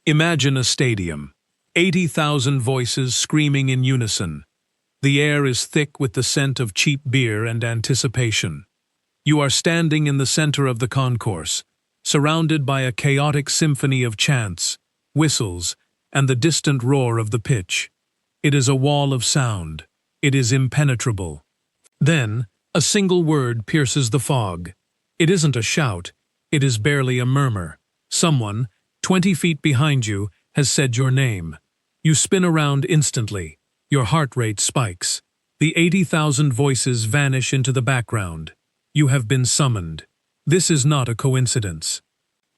Imagine a stadium, 80,000 voices screaming in unison. The air is thick with the scent of cheap beer and anticipation. You are standing in the center of the concourse, surrounded by a chaotic symphony of chants, whistles, and the distant roar of the pitch. It is a wall of sound. It is impenetrable. Then, a single word pierces the fog. It isn't a shout. It is barely a murmur. Someone, 20 feet behind you, has said your name. You spin around instantly. Your heart rate spikes. The 80,000 voices vanish into the background. You have been summoned. This is not a coincidence.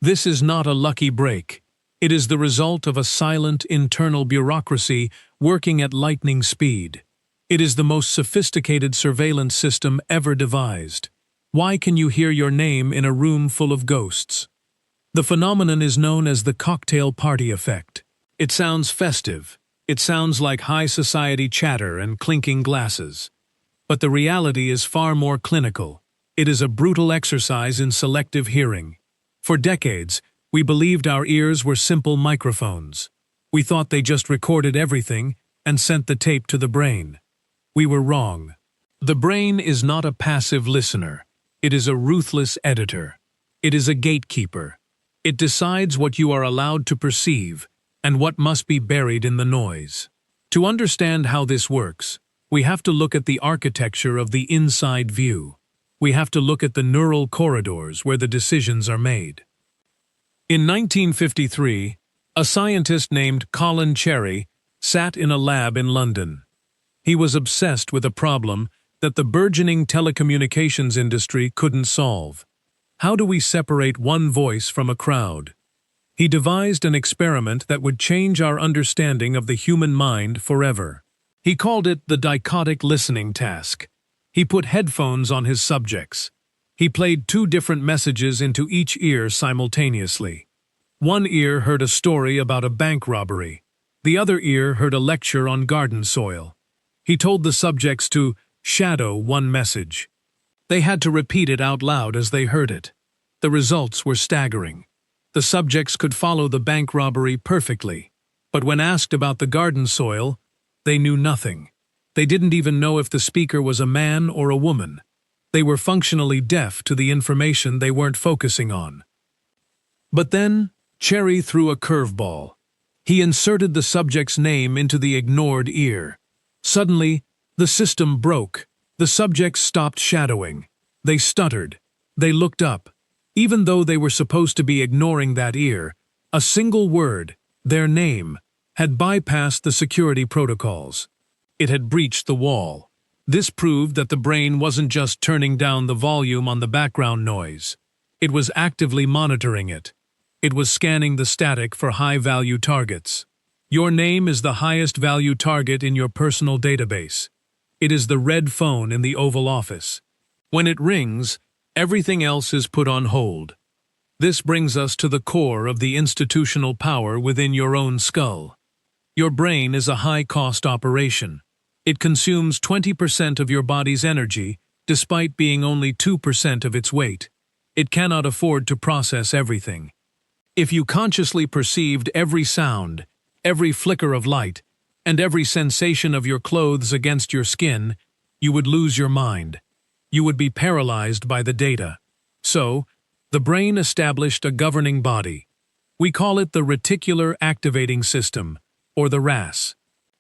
This is not a lucky break. It is the result of a silent internal bureaucracy working at lightning speed. It is the most sophisticated surveillance system ever devised. Why can you hear your name in a room full of ghosts? The phenomenon is known as the cocktail party effect. It sounds festive. It sounds like high society chatter and clinking glasses. But the reality is far more clinical. It is a brutal exercise in selective hearing. For decades, we believed our ears were simple microphones. We thought they just recorded everything and sent the tape to the brain. We were wrong. The brain is not a passive listener. It is a ruthless editor. It is a gatekeeper. It decides what you are allowed to perceive and what must be buried in the noise. To understand how this works, we have to look at the architecture of the inside view. We have to look at the neural corridors where the decisions are made. In 1953, a scientist named Colin sat in a lab in London. He was obsessed with a problem that the burgeoning telecommunications industry couldn't solve. How do we separate one voice from a crowd? He devised an experiment that would change our understanding of the human mind forever. He called it the Dichotic listening task. He put headphones on his subjects. He played 2 different messages into each ear simultaneously. One ear heard a story about a bank robbery. The other ear heard a lecture on garden soil. He told the subjects to shadow one message. They had to repeat it out loud as they heard it. The results were staggering. The subjects could follow the bank robbery perfectly, but when asked about the garden soil, they knew nothing. They didn't even know if the speaker was a man or a woman. They were functionally deaf to the information they weren't focusing on. But then, Cherry threw a curveball. He inserted the subject's name into the ignored ear. Suddenly, the system broke. The subjects stopped shadowing. They stuttered. They looked up. Even though they were supposed to be ignoring that ear, a single word, their name, had bypassed the security protocols. It had breached the wall. This proved that the brain wasn't just turning down the volume on the background noise. It was actively monitoring it. It was scanning the static for high-value targets. Your name is the highest-value target in your personal database. It is the red phone in the Oval Office. When it rings, everything else is put on hold. This brings us to the core of the institutional power within your own skull. Your brain is a high-cost operation. It consumes 20% of your body's energy, despite being only 2% of its weight. It cannot afford to process everything. If you consciously perceived every sound, every flicker of light, and every sensation of your clothes against your skin, you would lose your mind. You would be paralyzed by the data. So, the brain established a governing body. We call it the Reticular Activating System, or the RAS.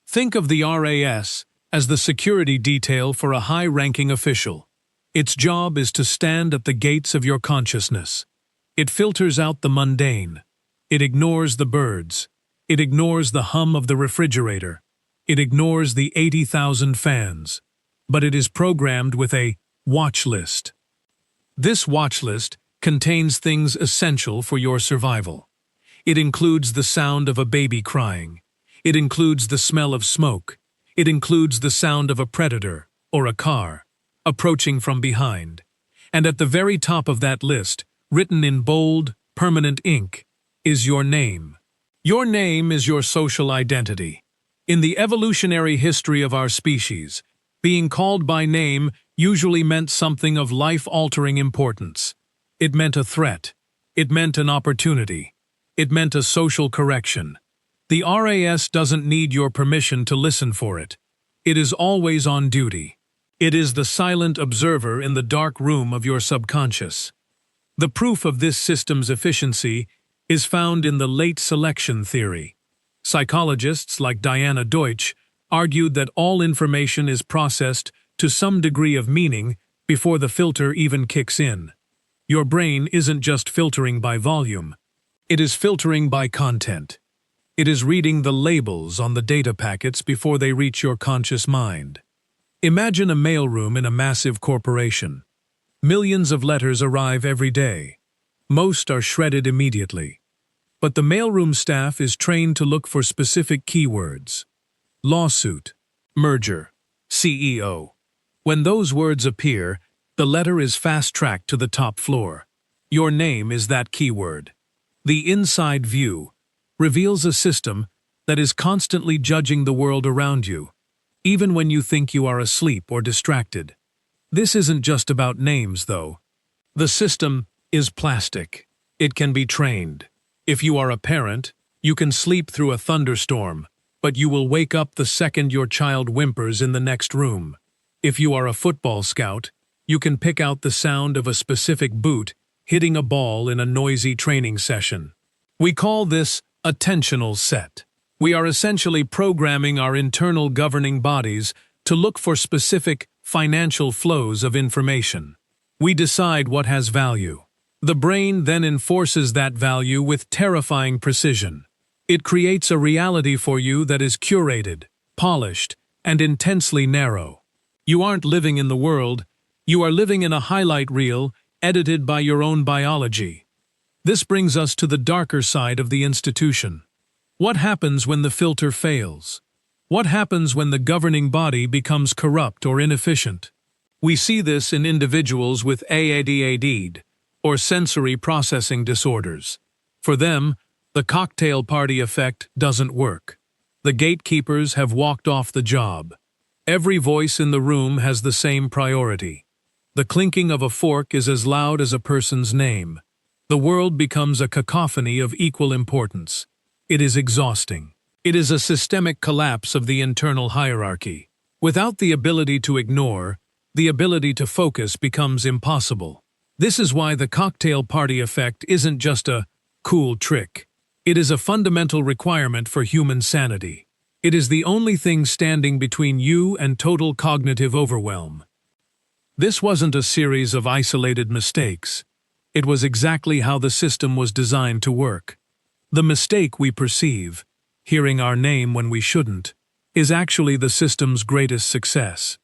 Think of the RAS as the security detail for a high-ranking official. Its job is to stand at the gates of your consciousness. It filters out the mundane. It ignores the birds. It ignores the hum of the refrigerator. It ignores the 80,000 fans. But it is programmed with a watch list. This watch list contains things essential for your survival. It includes the sound of a baby crying. It includes the smell of smoke. It includes the sound of a predator, or a car, approaching from behind. And at the very top of that list, written in bold, permanent ink, is your name. Your name is your social identity. In the evolutionary history of our species, being called by name usually meant something of life-altering importance. It meant a threat. It meant an opportunity. It meant a social correction. The RAS doesn't need your permission to listen for it. It is always on duty. It is the silent observer in the dark room of your subconscious. The proof of this system's efficiency is found in the late selection theory. Psychologists like Diana Deutsch argued that all information is processed to some degree of meaning before the filter even kicks in. Your brain isn't just filtering by volume. It is filtering by content. It is reading the labels on the data packets before they reach your conscious mind. Imagine a mailroom in a massive corporation. Millions of letters arrive every day. Most are shredded immediately. But the mailroom staff is trained to look for specific keywords. Lawsuit, merger, CEO. When those words appear, the letter is fast-tracked to the top floor. Your name is that keyword. The inside view reveals a system that is constantly judging the world around you, even when you think you are asleep or distracted. This isn't just about names, though. The system is plastic. It can be trained. If you are a parent, you can sleep through a thunderstorm, but you will wake up the second your child whimpers in the next room. If you are a football scout, you can pick out the sound of a specific boot hitting a ball in a noisy training session. We call this attentional set. We are essentially programming our internal governing bodies to look for specific financial flows of information. We decide what has value. The brain then enforces that value with terrifying precision. It creates a reality for you that is curated, polished, and intensely narrow. You aren't living in the world, you are living in a highlight reel edited by your own biology. This brings us to the darker side of the institution. What happens when the filter fails? What happens when the governing body becomes corrupt or inefficient? We see this in individuals with ADHD, or sensory processing disorders. For them, the cocktail party effect doesn't work. The gatekeepers have walked off the job. Every voice in the room has the same priority. The clinking of a fork is as loud as a person's name. The world becomes a cacophony of equal importance. It is exhausting. It is a systemic collapse of the internal hierarchy. Without the ability to ignore, the ability to focus becomes impossible. This is why the cocktail party effect isn't just a cool trick. It is a fundamental requirement for human sanity. It is the only thing standing between you and total cognitive overwhelm. This wasn't a series of isolated mistakes. It was exactly how the system was designed to work. The mistake we perceive, hearing our name when we shouldn't, is actually the system's greatest success.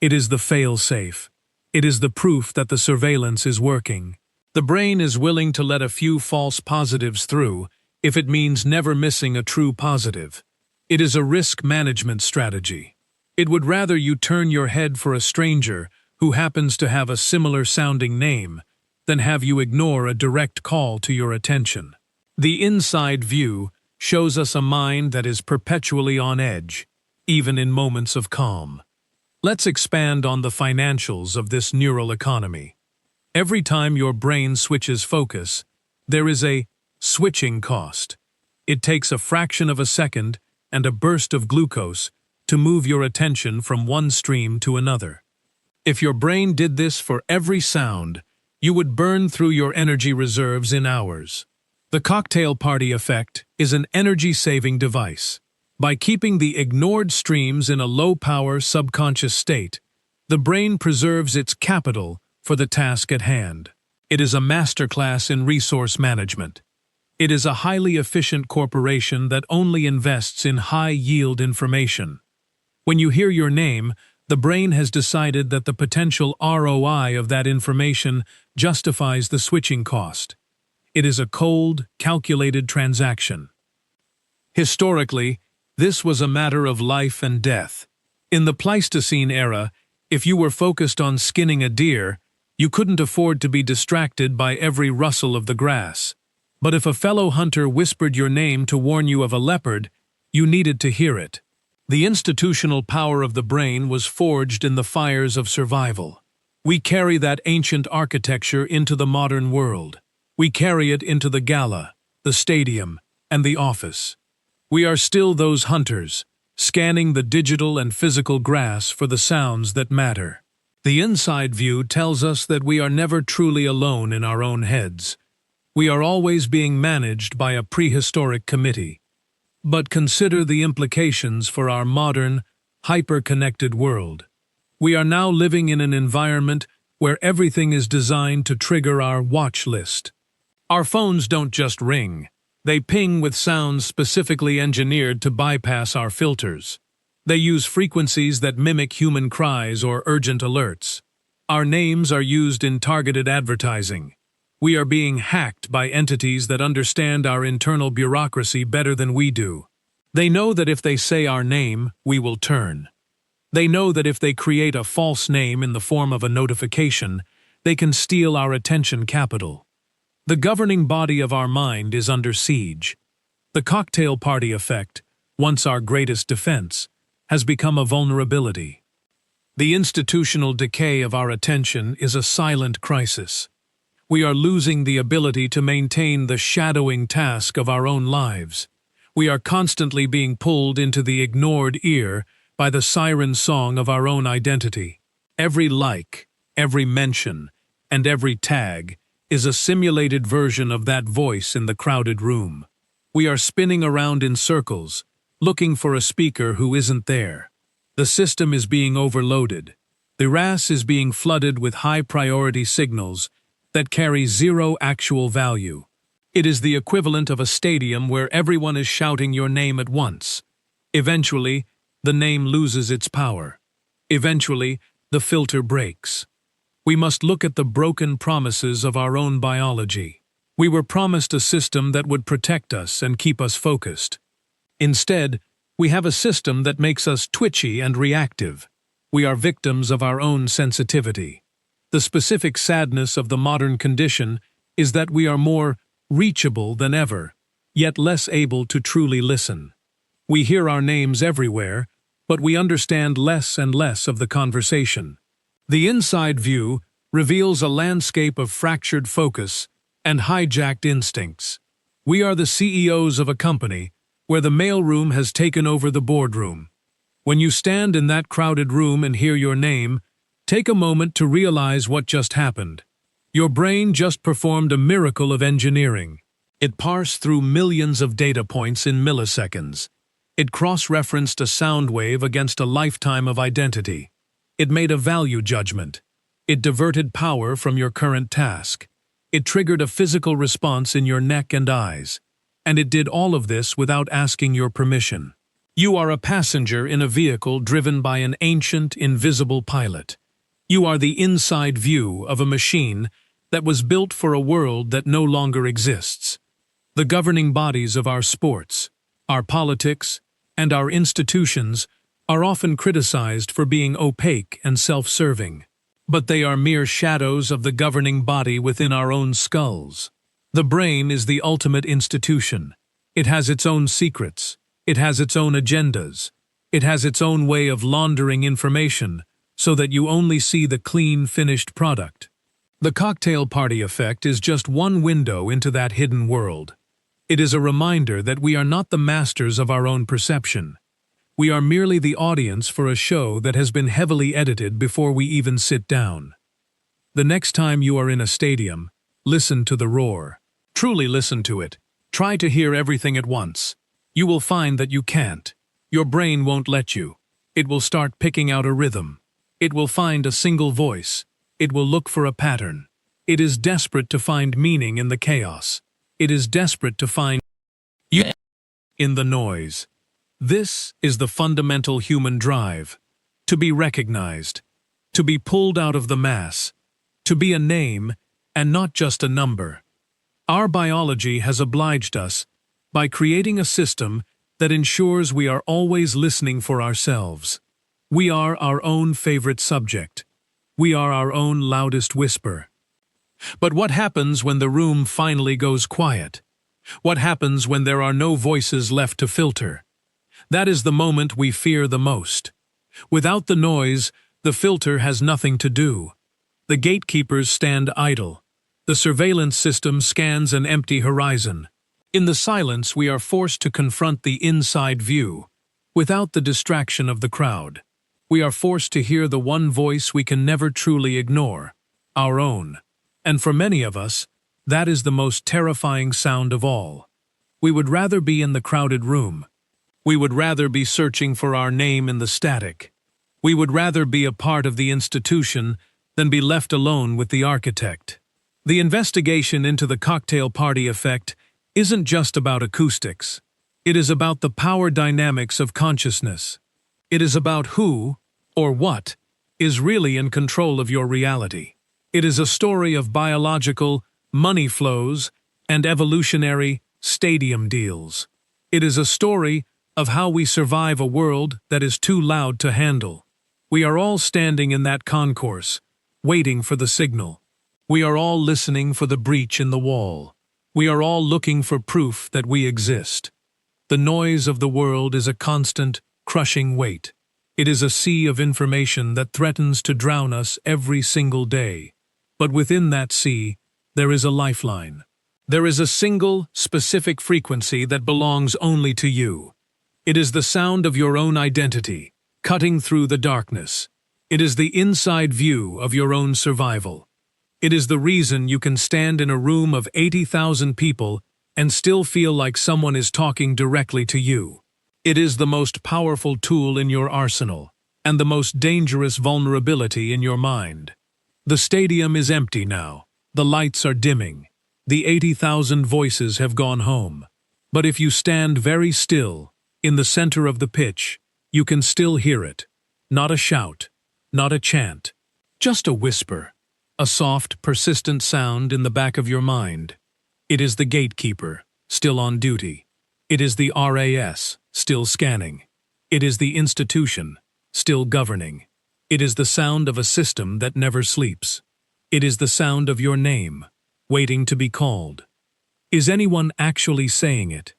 It is the fail-safe. It is the proof that the surveillance is working. The brain is willing to let a few false positives through if it means never missing a true positive. It is a risk management strategy. It would rather you turn your head for a stranger who happens to have a similar sounding name than have you ignore a direct call to your attention. The inside view shows us a mind that is perpetually on edge, even in moments of calm. Let's expand on the financials of this neural economy. Every time your brain switches focus, there is a switching cost. It takes a fraction of a second and a burst of glucose to move your attention from one stream to another. If your brain did this for every sound, you would burn through your energy reserves in hours. The cocktail party effect is an energy-saving device. By keeping the ignored streams in a low-power subconscious state, the brain preserves its capital for the task at hand. It is a masterclass in resource management. It is a highly efficient corporation that only invests in high-yield information. When you hear your name, the brain has decided that the potential ROI of that information justifies the switching cost. It is a cold, calculated transaction. Historically, this was a matter of life and death. In the Pleistocene era, if you were focused on skinning a deer, you couldn't afford to be distracted by every rustle of the grass. But if a fellow hunter whispered your name to warn you of a leopard, you needed to hear it. The institutional power of the brain was forged in the fires of survival. We carry that ancient architecture into the modern world. We carry it into the gala, the stadium, and the office. We are still those hunters, scanning the digital and physical grass for the sounds that matter. The inside view tells us that we are never truly alone in our own heads. We are always being managed by a prehistoric committee. But consider the implications for our modern, hyper-connected world. We are now living in an environment where everything is designed to trigger our watch list. Our phones don't just ring. They ping with sounds specifically engineered to bypass our filters. They use frequencies that mimic human cries or urgent alerts. Our names are used in targeted advertising. We are being hacked by entities that understand our internal bureaucracy better than we do. They know that if they say our name, we will turn. They know that if they create a false name in the form of a notification, they can steal our attention capital. The governing body of our mind is under siege. The cocktail party effect, once our greatest defense, has become a vulnerability. The institutional decay of our attention is a silent crisis. We are losing the ability to maintain the shadowing task of our own lives. We are constantly being pulled into the ignored ear by the siren song of our own identity. Every like, every mention, and every tag is a simulated version of that voice in the crowded room. We are spinning around in circles, looking for a speaker who isn't there. The system is being overloaded. The RAS is being flooded with high-priority signals that carry zero actual value. It is the equivalent of a stadium where everyone is shouting your name at once. Eventually, the name loses its power. Eventually, the filter breaks. We must look at the broken promises of our own biology. We were promised a system that would protect us and keep us focused. Instead, we have a system that makes us twitchy and reactive. We are victims of our own sensitivity. The specific sadness of the modern condition is that we are more reachable than ever, yet less able to truly listen. We hear our names everywhere, but we understand less and less of the conversation. The inside view reveals a landscape of fractured focus and hijacked instincts. We are the CEOs of a company where the mailroom has taken over the boardroom. When you stand in that crowded room and hear your name, take a moment to realize what just happened. Your brain just performed a miracle of engineering. It parsed through millions of data points in milliseconds. It cross-referenced a sound wave against a lifetime of identity. It made a value judgment. It diverted power from your current task. It triggered a physical response in your neck and eyes. And it did all of this without asking your permission. You are a passenger in a vehicle driven by an ancient, invisible pilot. You are the inside view of a machine that was built for a world that no longer exists. The governing bodies of our sports, our politics, and our institutions are often criticized for being opaque and self-serving. But they are mere shadows of the governing body within our own skulls. The brain is the ultimate institution. It has its own secrets. It has its own agendas. It has its own way of laundering information so that you only see the clean, finished product. The cocktail party effect is just one window into that hidden world. It is a reminder that we are not the masters of our own perception. We are merely the audience for a show that has been heavily edited before we even sit down. The next time you are in a stadium, listen to the roar. Truly listen to it. Try to hear everything at once. You will find that you can't. Your brain won't let you. It will start picking out a rhythm. It will find a single voice. It will look for a pattern. It is desperate to find meaning in the chaos. It is desperate to find you in the noise. This is the fundamental human drive. To be recognized. To be pulled out of the mass. To be a name and not just a number. Our biology has obliged us by creating a system that ensures we are always listening for ourselves. We are our own favorite subject. We are our own loudest whisper. But what happens when the room finally goes quiet? What happens when there are no voices left to filter? That is the moment we fear the most. Without the noise, the filter has nothing to do. The gatekeepers stand idle. The surveillance system scans an empty horizon. In the silence, we are forced to confront the inside view, without the distraction of the crowd. We are forced to hear the one voice we can never truly ignore, our own. And for many of us, that is the most terrifying sound of all. We would rather be in the crowded room. We would rather be searching for our name in the static. We would rather be a part of the institution than be left alone with the architect. The investigation into the cocktail party effect isn't just about acoustics. It is about the power dynamics of consciousness. It is about who, or what, is really in control of your reality. It is a story of biological money flows and evolutionary stadium deals. It is a story of how we survive a world that is too loud to handle. We are all standing in that concourse, waiting for the signal. We are all listening for the breach in the wall. We are all looking for proof that we exist. The noise of the world is a constant, crushing weight. It is a sea of information that threatens to drown us every single day. But within that sea, there is a lifeline. There is a single, specific frequency that belongs only to you. It is the sound of your own identity, cutting through the darkness. It is the inside view of your own survival. It is the reason you can stand in a room of 80,000 people and still feel like someone is talking directly to you. It is the most powerful tool in your arsenal, and the most dangerous vulnerability in your mind. The stadium is empty now. The lights are dimming. The 80,000 voices have gone home. But if you stand very still, in the center of the pitch, you can still hear it. Not a shout, not a chant, just a whisper, a soft, persistent sound in the back of your mind. It is the gatekeeper, still on duty. It is the RAS, still scanning. It is the institution, still governing. It is the sound of a system that never sleeps. It is the sound of your name, waiting to be called. Is anyone actually saying it?